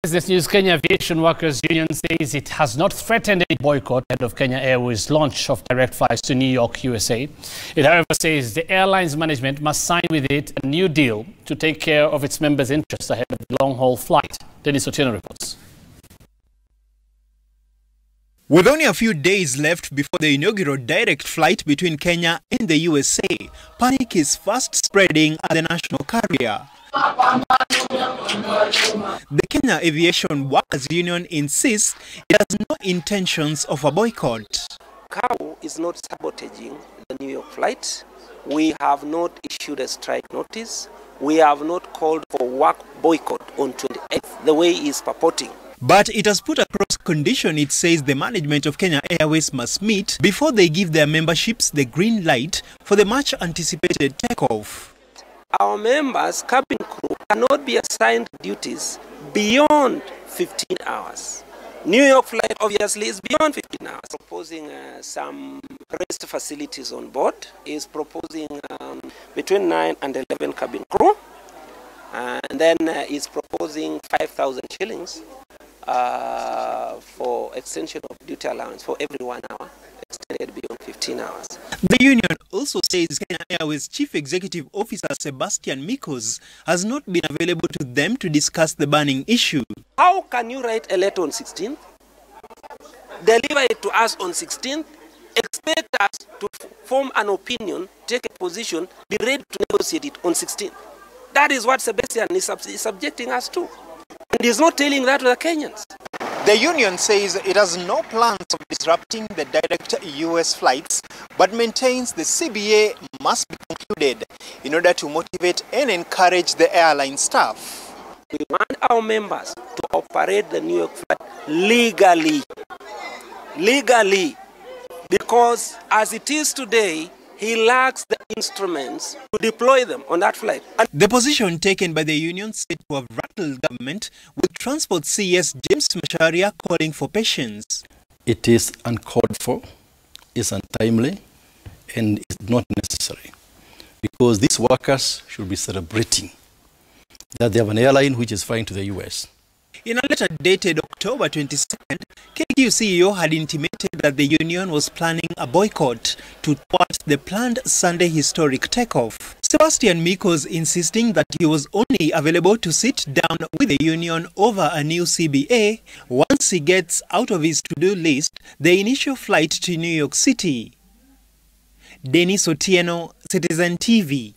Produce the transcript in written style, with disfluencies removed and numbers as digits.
Business News. Kenya Aviation Workers Union says it has not threatened any boycott ahead of Kenya Airways' launch of direct flights to New York, USA. It, however, says the airline's management must sign with it a new deal to take care of its members' interests ahead of the long-haul flight. Dennis Otieno reports. With only a few days left before the inaugural direct flight between Kenya and the USA, panic is fast spreading at the national carrier. The Kenya Aviation Workers Union insists it has no intentions of a boycott. KAU is not sabotaging the New York flight. We have not issued a strike notice. We have not called for work boycott on 28th, the way he is purporting. But it has put across condition it says the management of Kenya Airways must meet before they give their memberships the green light for the much anticipated takeoff. Our members, cabin crew, cannot be assigned duties beyond 15 hours. New York flight obviously is beyond 15 hours. Proposing some rest facilities on board, is proposing between 9 and 11 cabin crew, and then is proposing 5,000 shillings for extension of duty allowance for every 1 hour, extended beyond 15 hours. The union also says Kenya Airways Chief Executive Officer Sebastian Mikos has not been available to them to discuss the burning issue. How can you write a letter on 16th, deliver it to us on 16th, expect us to form an opinion, take a position, be ready to negotiate it on 16th? That is what Sebastian is subjecting us to. And he's not telling that to the Kenyans. The union says it has no plans of disrupting the direct US flights, but maintains the CBA must be concluded in order to motivate and encourage the airline staff. We want our members to operate the New York flight legally, because as it is today, he lacks the instruments to deploy them on that flight. The position taken by the union said to have rattled government, with Transport CS James Macharia calling for patience. It is uncalled for, is untimely, and is not necessary, because these workers should be celebrating that they have an airline which is flying to the US. In a letter dated October 22nd, KQ CEO had intimated that the union was planning a boycott to thwart the planned Sunday historic takeoff. Sebastian Mikos insisting that he was only available to sit down with the union over a new CBA once he gets out of his to-do list the initial flight to New York City. Dennis Otieno, Citizen TV.